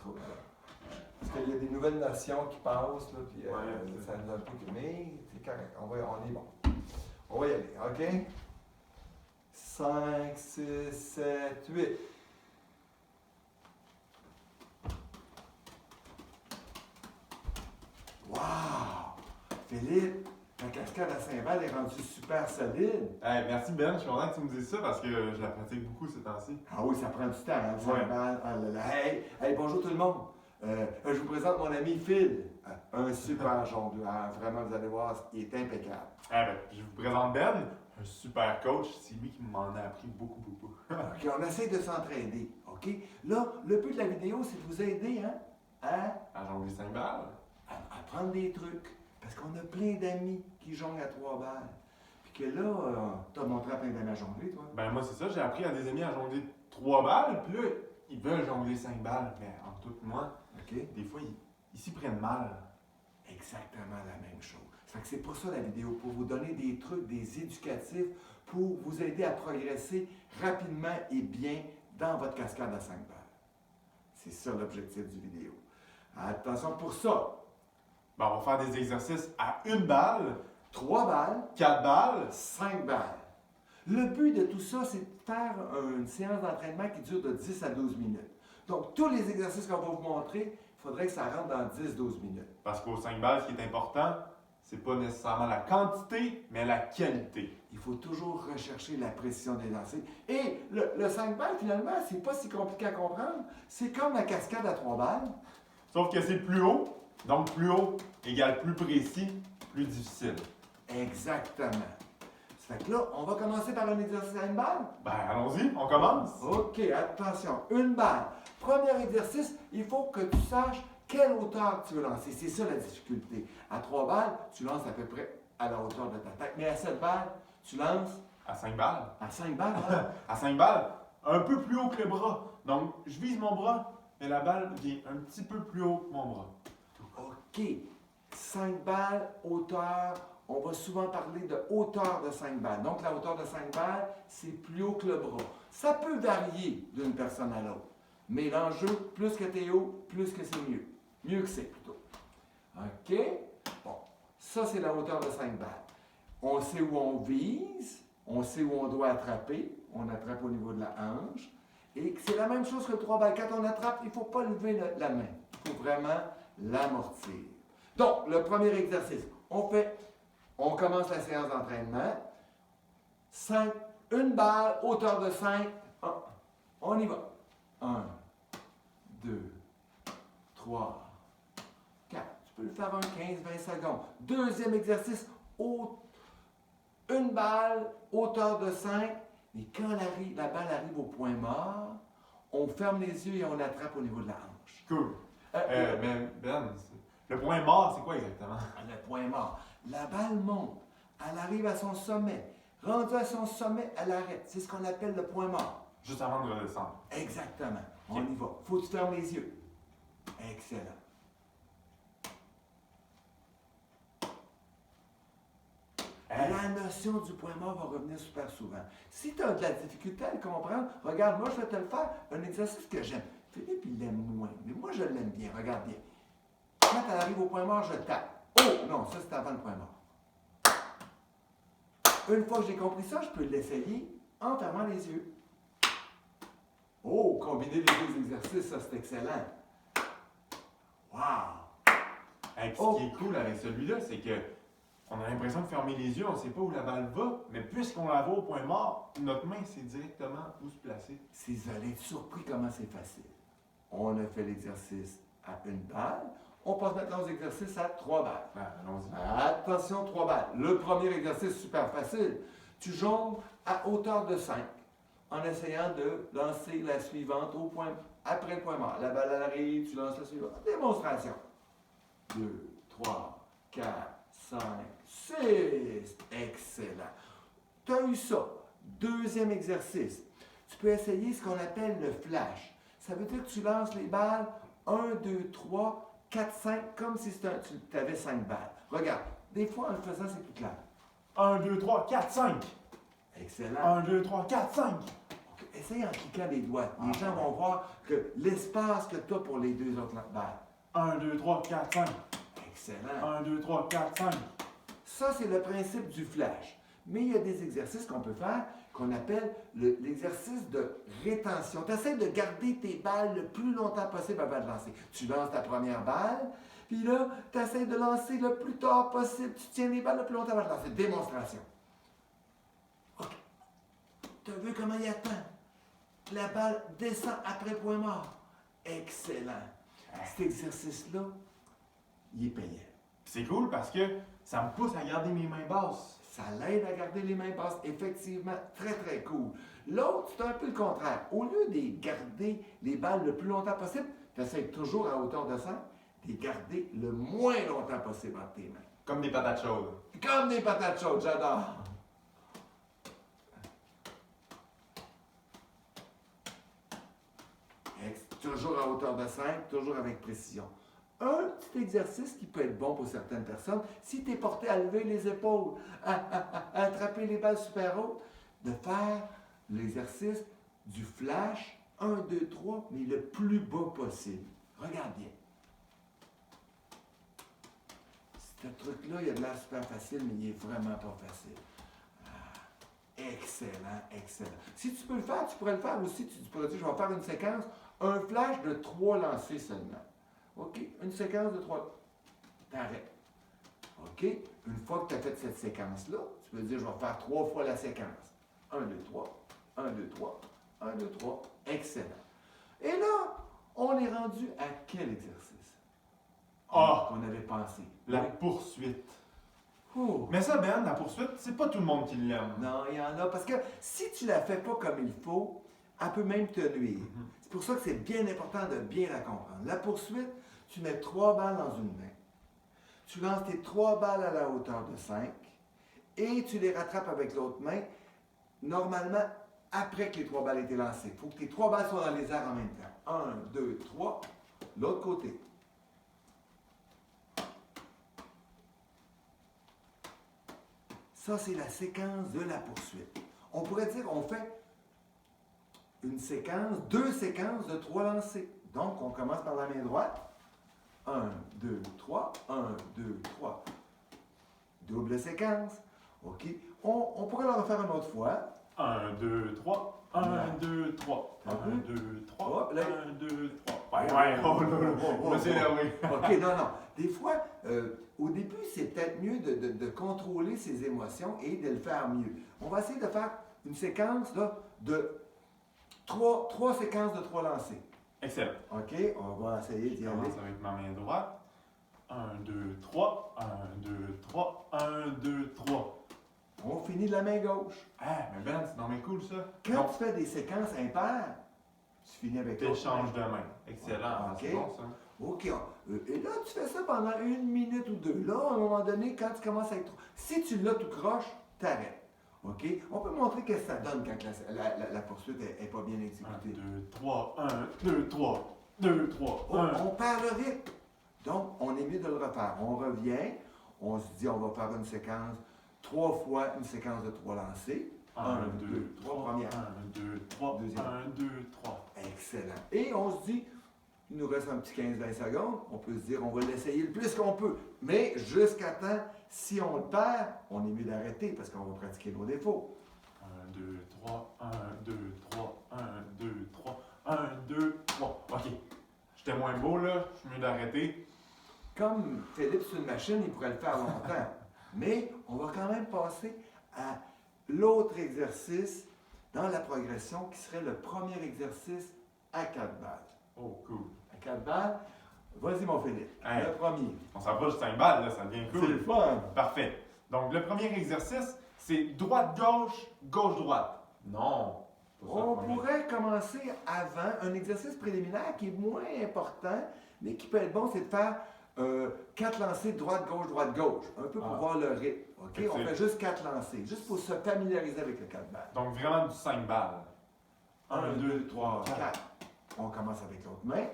trouble. Parce qu'il y a des nouvelles notions qui passent, là, puis ça nous a un peu... Mais c'est correct, on est bon. On va y aller, OK? 5, 6, 7, 8. Wow! Philippe, ta cascade à Saint-Val est rendue super solide. Hey, merci Ben, je suis content que tu me dises ça parce que je la pratique beaucoup ces temps-ci. Ah oui, ça prend du temps, hein, Saint-Val. Ah là là. Hey, bonjour tout le monde. Je vous présente mon ami Phil. Un super jongleur. Vraiment, vous allez voir, il est impeccable. Je vous présente Ben, un super coach. C'est lui qui m'en a appris beaucoup. OK, on essaie de s'entraider. OK? Là, le but de la vidéo, c'est de vous aider, hein? À jongler 5 balles. À prendre des trucs. Parce qu'on a plein d'amis qui jonglent à 3 balles. Puis que là, t'as montré à plein d'amis à jongler, toi? Ben moi, c'est ça, j'ai appris à des amis à jongler 3 balles, puis là, ils veulent jongler 5 balles. Mais en tout, moi, des fois, ils s'y prennent mal. Exactement la même chose. Ça fait que c'est pour ça la vidéo, pour vous donner des trucs, des éducatifs, pour vous aider à progresser rapidement et bien dans votre cascade à 5 balles. C'est ça l'objectif du vidéo. Attention pour ça. Ben, on va faire des exercices à 1 balle, 3 balles, 4 balles, 5 balles. Le but de tout ça, c'est de faire une séance d'entraînement qui dure de 10 à 12 minutes. Donc, tous les exercices qu'on va vous montrer, il faudrait que ça rentre dans 10-12 minutes. Parce qu'aux 5 balles, ce qui est important, c'est pas nécessairement la quantité, mais la qualité. Il faut toujours rechercher la précision des lancers. Et le 5 balles, finalement, c'est pas si compliqué à comprendre. C'est comme la cascade à 3 balles. Sauf que c'est plus haut, donc plus haut égale plus précis, plus difficile. Exactement. Ça fait que là, on va commencer par un exercice à 1 balle. Ben, allons-y, on commence. OK, attention, 1 balle. Premier exercice, il faut que tu saches quelle hauteur tu veux lancer. C'est ça la difficulté. À 3 balles, tu lances à peu près à la hauteur de ta tête. Mais à 7 balles, tu lances À 5 balles. à 5 balles. Hein? À 5 balles, un peu plus haut que le bras. Donc, je vise mon bras, mais la balle vient un petit peu plus haut que mon bras. OK. 5 balles, hauteur. On va souvent parler de hauteur de 5 balles. Donc, la hauteur de 5 balles, c'est plus haut que le bras. Ça peut varier d'une personne à l'autre. Mais l'enjeu, plus que t'es haut, plus que c'est mieux. Mieux que c'est plutôt. OK? Bon. Ça, c'est la hauteur de 5 balles. On sait où on vise. On sait où on doit attraper. On attrape au niveau de la hanche. Et c'est la même chose que le 3 balles. Quand on attrape, il ne faut pas lever la main. Il faut vraiment l'amortir. Donc, le premier exercice, on commence la séance d'entraînement. 1 balle, hauteur de 5. On y va. 1, 2, 3, 4. Tu peux le faire en 15-20 secondes. Deuxième exercice, 1 balle, hauteur de 5. Et quand la balle arrive au point mort, on ferme les yeux et on attrape au niveau de la hanche. Cool. Mais Ben, le point mort, c'est quoi exactement? Le point mort. La balle monte. Elle arrive à son sommet. Rendue à son sommet, elle arrête. C'est ce qu'on appelle le point mort. Juste avant de redescendre. Exactement. On y va. Faut que tu fermes les yeux. Excellent. La notion du point mort va revenir super souvent. Si tu as de la difficulté à le comprendre, regarde, moi je vais te le faire, un exercice que j'aime. Philippe, il l'aime moins, mais moi je l'aime bien. Regarde bien. Quand elle arrive au point mort, je tape. Oh, non, ça c'est avant le point mort. Une fois que j'ai compris ça, je peux l'essayer en fermant les yeux. Oh, combiner les deux exercices, ça c'est excellent. Wow! Hey, ce qui est cool avec celui-là, c'est que on a l'impression de fermer les yeux, on ne sait pas où la balle va, mais puisqu'on la voit au point mort, notre main sait directement où se placer. Si vous allez être surpris comment c'est facile. On a fait l'exercice à 1 balle. On passe maintenant aux exercices à 3 balles. Allons-y. Attention, 3 balles. Le premier exercice, super facile. Tu jongles à hauteur de 5 en essayant de lancer la suivante après le point mort. La balle elle arrive, tu lances la suivante. Démonstration. 2, 3, 4, 5, 6. Excellent. Tu as eu ça. Deuxième exercice. Tu peux essayer ce qu'on appelle le flash. Ça veut dire que tu lances les balles 1, 2, 3, 4, 5, comme si tu avais 5 balles. Regarde, des fois en le faisant, c'est plus clair. 1, 2, 3, 4, 5. Excellent. 1, 2, 3, 4, 5. Okay. essaye en cliquant les doigts. Les gens vont voir que l'espace que tu as pour les deux autres balles. 1, 2, 3, 4, 5. Excellent. 1, 2, 3, 4, 5. Ça, c'est le principe du flash. Mais il y a des exercices qu'on peut faire qu'on appelle l'exercice de rétention. Tu essaies de garder tes balles le plus longtemps possible avant de lancer. Tu lances ta première balle, puis là, tu essaies de lancer le plus tard possible. Tu tiens les balles le plus longtemps avant de lancer. Démonstration. OK. Tu as vu comment il attend? La balle descend après point mort. Excellent. Cet exercice-là, il est payant. C'est cool parce que ça me pousse à garder mes mains basses. Ça l'aide à garder les mains basses. Effectivement, très, très cool. L'autre, c'est un peu le contraire. Au lieu de garder les balles le plus longtemps possible, tu essaies toujours à hauteur de 5, de les garder le moins longtemps possible entre tes mains. Comme des patates chaudes. Comme des patates chaudes, j'adore. Toujours à hauteur de 5, toujours avec précision. Un petit exercice qui peut être bon pour certaines personnes, si tu es porté à lever les épaules, à attraper les balles super hautes, de faire l'exercice du flash 1, 2, 3, mais le plus bas possible. Regarde bien. Ce truc-là, il a de l'air super facile, mais il n'est vraiment pas facile. Excellent, excellent. Si tu peux le faire, tu pourrais le faire aussi. Tu pourrais dire, je vais faire une séquence, un flash de 3 lancers seulement. OK? Une séquence de 3. T'arrêtes. OK? Une fois que tu as fait cette séquence-là, tu peux dire, je vais faire 3 fois la séquence. 1, 2, 3. 1, 2, 3. 1, 2, 3. Excellent. Et là, on est rendu à quel exercice? Qu'on avait pensé. La poursuite. Oh. Mais ça, Ben, la poursuite, c'est pas tout le monde qui l'aime. Non, il y en a. Parce que si tu la fais pas comme il faut, elle peut même te nuire. C'est pour ça que c'est bien important de bien la comprendre. La poursuite, tu mets 3 balles dans une main. Tu lances tes 3 balles à la hauteur de 5 et tu les rattrapes avec l'autre main, normalement après que les 3 balles aient été lancées. Il faut que tes 3 balles soient dans les airs en même temps. 1, 2, 3. L'autre côté. Ça, c'est la séquence de la poursuite. On pourrait dire qu'on fait une séquence, 2 séquences de 3 lancers. Donc, on commence par la main droite. 1, 2, 3. 1, 2, 3. Double séquence. OK. On pourrait la refaire une autre fois. 1, 2, 3. 1, 2, 3. 1, 2, 3. 1, 2, 3. Ouais, oh là là. Là, c'est énervé. OK, non. Des fois, au début, c'est peut-être mieux de contrôler ses émotions et de le faire mieux. On va essayer de faire une séquence là, de 3 séquences de 3 lancers. Excellent. OK, on va essayer d'y Je aller. commence avec ma main droite. 1, 2, 3. 1, 2, 3. 1, 2, 3. On finit de la main gauche. Ah, mais Ben, c'est dans mes cool, ça. Quand tu fais des séquences impaires, tu finis avec l'autre T'échanges main. de main. Excellent. OK. C'est bon, ça. OK. Et là, tu fais ça pendant 1 minute ou 2. Là, à un moment donné, quand tu commences à être trop... Si tu l'as tout croche, t'arrêtes. OK? On peut montrer ce que ça donne quand la poursuite n'est pas bien 1, exécutée. 2, 3. 1, 2, 3. 2, 3. Oh, 1. on perd le rythme. Donc, on est mieux de le refaire. On revient, on se dit, on va faire une séquence, 3 fois une séquence de 3 lancers. 1, 2, 3. première. 1, 2, 3. Deuxième. 1, 2, 3. Excellent. Et on se dit, il nous reste un petit 15-20 secondes. On peut se dire, on va l'essayer le plus qu'on peut. Mais jusqu'à temps, si on le perd, on est mieux d'arrêter parce qu'on va pratiquer nos défauts. 1, 2, 3. 1, 2, 3. 1, 2, 3. 1, 2, 3. OK. J'étais moins beau, là. Je suis mieux d'arrêter. Comme Philippe sur une machine, il pourrait le faire longtemps. Mais on va quand même passer à l'autre exercice dans la progression qui serait le premier exercice à 4 balles. Oh, cool. À 4 balles, vas-y mon Philippe, Hey. le premier. On s'approche de 5 balles, là. Ça devient C'est cool. le fun. Parfait. Donc, le premier exercice, c'est droite-gauche, gauche-droite. Non. Pas ça, le On premier. pourrait commencer avant un exercice préliminaire qui est moins important, mais qui peut être bon, c'est de faire 4 lancers droite, gauche. Un peu pour Ah. voir le rythme. OK? Fait que On c'est- fait juste 4 lancers, juste pour se familiariser avec le 4 balles. Donc, vraiment du 5 balles. 1, 2, 3, 4. On commence avec l'autre main.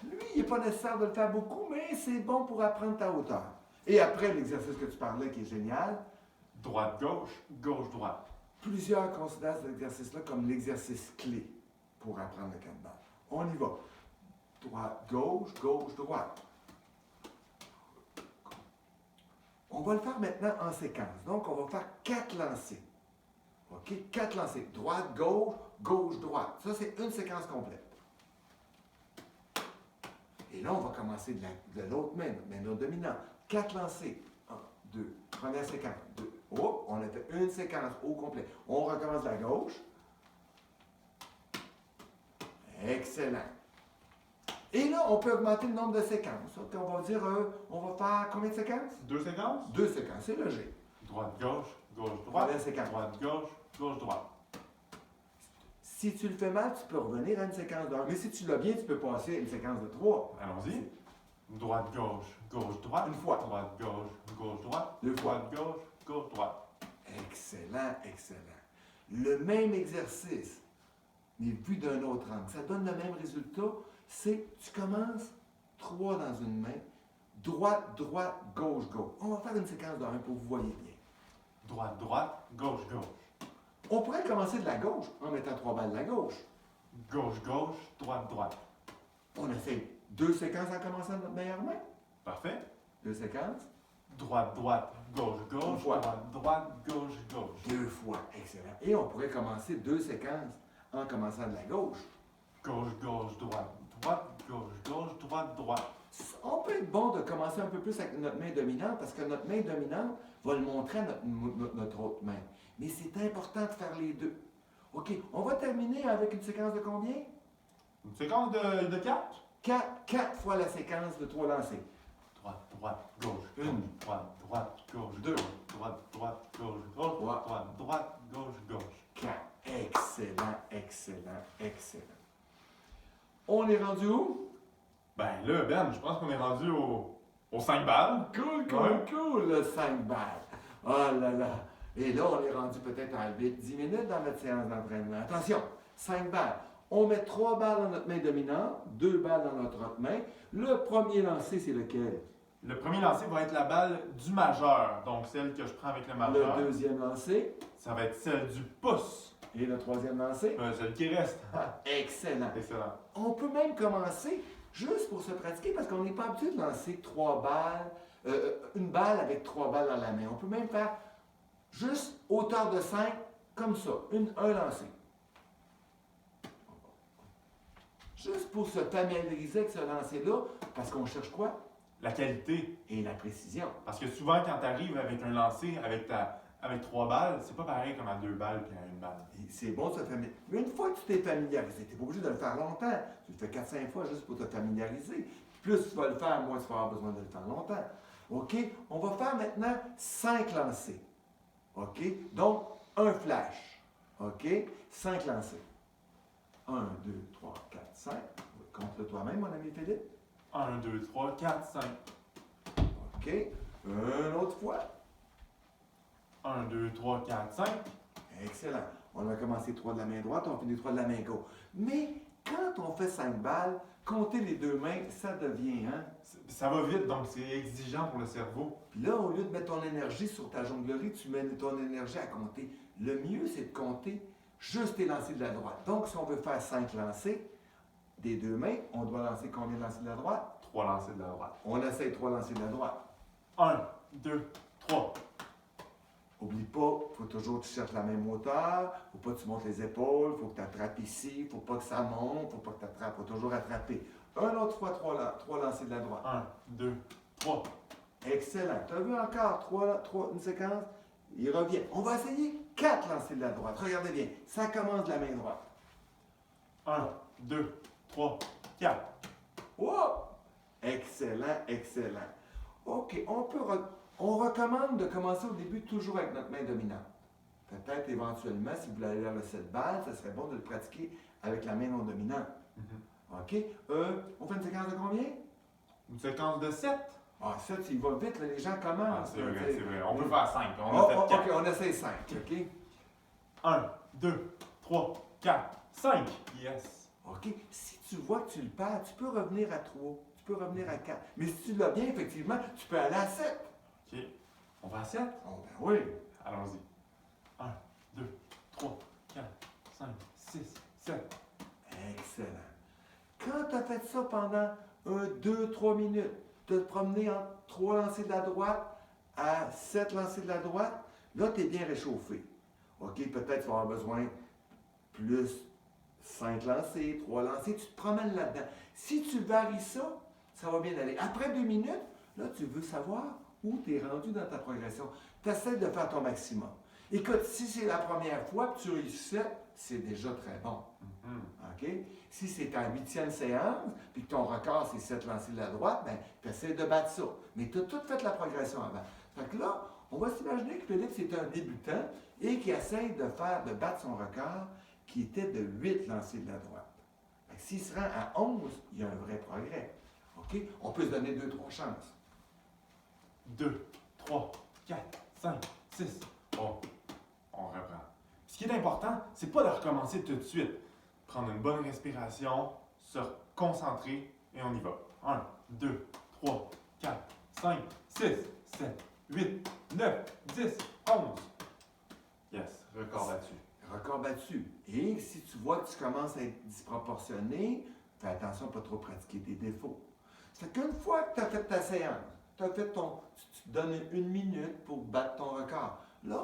Lui, il n'est pas nécessaire de le faire beaucoup, mais c'est bon pour apprendre ta hauteur. Et après l'exercice que tu parlais, qui est génial, Droite-gauche, gauche-droite. Plusieurs considèrent cet exercice-là comme l'exercice clé pour apprendre le 4 balles. On y va. Droite, gauche, gauche, droite. On va le faire maintenant en séquence. Donc, on va faire 4 lancers. OK? 4 lancers. Droite, gauche, gauche, droite. Ça, c'est une séquence complète. Et là, on va commencer de l'autre main, main dominante. 4 lancers. 1, 2. Première séquence. 2. Oh, on a fait une séquence au complet. On recommence de la gauche. Excellent. Et là, on peut augmenter le nombre de séquences. OK, on va dire, on va faire combien de séquences? 2 séquences? 2 séquences, c'est logique. Droite, gauche, gauche, droite. Première séquence. Droite, gauche, gauche, droite. Si tu le fais mal, tu peux revenir à une séquence d'1. Mais si tu l'as bien, tu peux passer à une séquence de 3. Allons-y. Droite, gauche, gauche, droite. Une fois. Droite, gauche, gauche, droite. 2 fois. Droite, gauche, gauche, droite. Excellent, excellent. Le même exercice, mais vu d'un autre angle. Ça donne le même résultat. C'est, tu commences 3 dans une main, droite, droite, gauche, gauche. On va faire une séquence de 1 pour que vous voyez bien. Droite, droite, gauche, gauche. On pourrait commencer de la gauche en mettant 3 balles de la gauche. Gauche, gauche, droite, droite. On a fait 2 séquences en commençant de notre meilleure main. Parfait. 2 séquences. Droite, droite, gauche, Une gauche. fois. Droite, droite, gauche, gauche. 2 fois. Excellent. Et on pourrait commencer 2 séquences en commençant de la gauche. Gauche, gauche, droite, droite, gauche, gauche, droite, droite. On peut être bon de commencer un peu plus avec notre main dominante parce que notre main dominante va le montrer à notre autre main. Mais c'est important de faire les deux. OK, on va terminer avec une séquence de combien? Une séquence de 4. 4 fois la séquence de 3 lancers. Droite, droite, gauche, Une. gauche, droite, droite, gauche, 2. gauche, droite, droite, gauche, gauche, Trois. droite, droite, gauche, gauche. 4. Excellent, excellent, excellent. On est rendu où? Ben là, Ben, je pense qu'on est rendu au 5 balles. Cool, cool, Ouais. cool, le 5 balles. Oh là là. Et là, on est rendu peut-être à 8-10 minutes dans notre séance d'entraînement. Attention, 5 balles. On met 3 balles dans notre main dominante, 2 balles dans notre autre main. Le premier lancer, c'est lequel? Le premier lancer va être la balle du majeur, donc celle que je prends avec le majeur. Le deuxième lancer. Ça va être celle du pouce, Et le troisième lancer. celle qui reste. Excellent. Excellent. On peut même commencer juste pour se pratiquer parce qu'on n'est pas habitué de lancer 3 balles, une balle avec 3 balles dans la main. On peut même faire juste hauteur de 5, comme ça, un lancer. Juste pour se familiariser avec ce lancer-là, parce qu'on cherche quoi? La qualité. Et la précision. Parce que souvent, quand tu arrives avec un lancer avec 3 balles, c'est pas pareil comme à 2 balles puis à 1 balle. Et c'est bon de se familiariser. Mais une fois que tu t'es familiarisé, tu n'es pas obligé de le faire longtemps. Tu le fais 4-5 fois juste pour te familiariser. Plus tu vas le faire, moins tu vas avoir besoin de le faire longtemps. OK? On va faire maintenant 5 lancers. OK? Donc, un flash. OK? 5 lancers. 1, 2, 3, 4, 5. Compte-le toi-même, mon ami Philippe. 1, 2, 3, 4, 5. OK? Une autre fois. 1, 2, 3, 4, 5. Excellent. On a commencé 3 de la main droite, on finit 3 de la main gauche. Mais quand on fait 5 balles, compter les 2 mains, ça devient, hein? Ça va vite, donc c'est exigeant pour le cerveau. Puis là, au lieu de mettre ton énergie sur ta jonglerie, tu mets ton énergie à compter. Le mieux, c'est de compter juste tes lancers de la droite. Donc, si on veut faire 5 lancers des 2 mains, on doit lancer combien de lancers de la droite? 3 lancers de la droite. On essaye 3 lancers de la droite. 1, 2, 3. Oublie pas, il faut toujours que tu cherches la même hauteur, faut pas que tu montes les épaules, faut que tu attrapes ici, faut pas que ça monte, faut pas que tu attrapes, faut toujours attraper. Un autre fois, 3 lancers de la droite. 1, 2, 3. Excellent. Tu as vu encore une séquence? Il revient. On va essayer 4 lancers de la droite. Regardez bien. Ça commence de la main droite. 1, 2, 3, 4. Oh! Excellent, excellent. OK, on recommande de commencer au début toujours avec notre main dominante. Peut-être éventuellement, si vous voulez aller vers le 7 balles, ça serait bon de le pratiquer avec la main non dominante. OK? On fait une séquence de combien? Une séquence de 7. Ah, 7, il va vite, là, les gens Ah, commencent. c'est vrai, là, c'est vrai. On peut Oui. faire 5. On Oh, a fait 4. OK, on essaie 5. OK? 1, 2, 3, 4, 5. Yes. OK? Si tu vois que tu le perds, tu peux revenir à 3. Tu peux revenir à 4. Mais si tu l'as bien, effectivement, tu peux aller à 7. OK. On va à 7. Oh, ben oui. Allons-y. 1, 2, 3, 4, 5, 6, 7. Excellent. Quand tu as fait ça pendant 2, 3 minutes, de te promener entre 3 lancers de la droite à 7 lancers de la droite, là, tu es bien réchauffé. OK, peut-être tu vas avoir besoin plus 5 lancers, 3 lancers, tu te promènes là-dedans. Si tu varies ça, ça va bien aller. Après 2 minutes, là, tu veux savoir où tu es rendu dans ta progression. Tu essaies de faire ton maximum. Écoute, si c'est la première fois que tu réussis, c'est déjà très bon. OK? Si c'est ta 8e séance, puis que ton record, c'est 7 lancers de la droite, bien, tu essaies de battre ça. Mais tu as tout fait la progression avant. Fait que là, on va s'imaginer que Philippe, c'est un débutant et qui essaie de battre son record qui était de 8 lancers de la droite. Fait que s'il se rend à 11, il y a un vrai progrès. OK? On peut se donner 2-3 chances. 2, 3, 4, 5, 6. Bon, on reprend. Ce qui est important, c'est pas de recommencer tout de suite. Prendre une bonne respiration, se concentrer et on y va. 1, 2, 3, 4, 5, 6, 7, 8, 9, 10, 11. Yes, record battu. Record battu. Et si tu vois que tu commences à être disproportionné, fais attention à ne pas trop pratiquer tes défauts. C'est qu'une fois que tu as fait ta séance, tu te donnes 1 minute pour battre ton record. Là,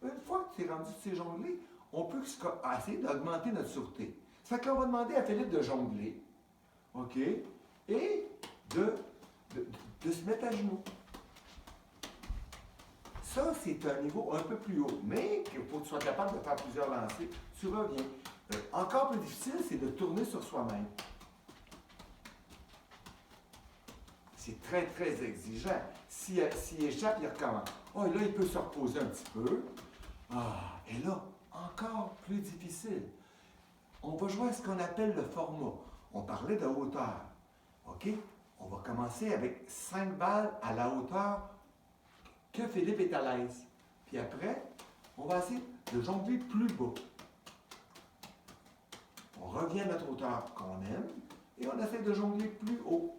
une fois que tu es rendu de ces jonglés, on peut essayer d'augmenter notre sûreté. Ça fait que là, on va demander à Philippe de jongler, OK? Et de se mettre à genoux. Ça, c'est un niveau un peu plus haut, mais il faut que tu sois capable de faire plusieurs lancers. Tu reviens. Encore plus difficile, c'est de tourner sur soi-même. C'est très, très exigeant. S'il échappe, il recommence. Oh, et là, il peut se reposer un petit peu. Ah, et là, encore plus difficile. On va jouer à ce qu'on appelle le format. On parlait de hauteur. OK? On va commencer avec 5 balles à la hauteur que Philippe est à l'aise. Puis après, on va essayer de jongler plus bas. On revient à notre hauteur qu'on aime et on essaie de jongler plus haut.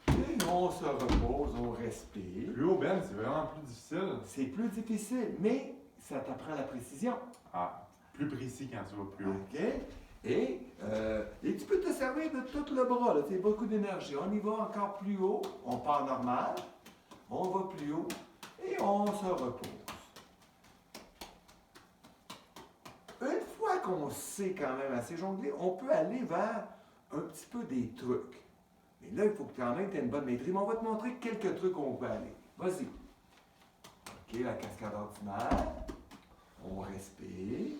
Et on se repose, on respire. Plus haut, Ben, c'est vraiment plus difficile. C'est plus difficile, mais ça t'apprend la précision. Ah, plus précis quand tu vas plus haut. OK? Et tu peux te servir de tout le bras. C'est beaucoup d'énergie. On y va encore plus haut. On part normal. On va plus haut. Et on se repose. Une fois qu'on sait quand même assez jongler, on peut aller vers un petit peu des trucs. Mais là, il faut que quand même tu aies une bonne maîtrise. Mais on va te montrer quelques trucs où on peut aller. Vas-y. OK, la cascade ordinaire. On respire.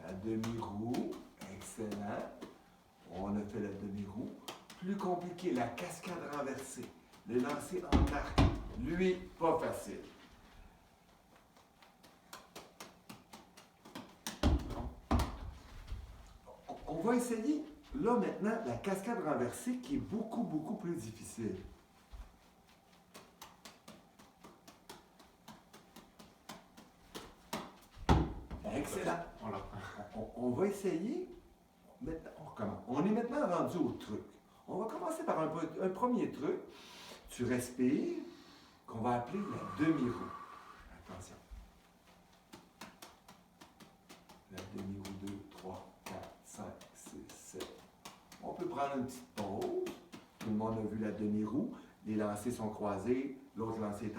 La demi-roue. Excellent. On a fait la demi-roue. Plus compliqué, la cascade renversée. Le lancer en arc. Lui, pas facile. On va essayer, là maintenant, la cascade renversée qui est beaucoup, beaucoup plus difficile. Excellent. On la reprend. On va essayer. Maintenant, on recommence. On est maintenant rendu au truc. On va commencer par un premier truc. Tu respires, qu'on va appeler la demi-roue. Attention. La demi-roue 2, 3, 4, 5, 6, 7. On peut prendre une petite pause. Tout le monde a vu la demi-roue. Les lancers sont croisés. L'autre lancer est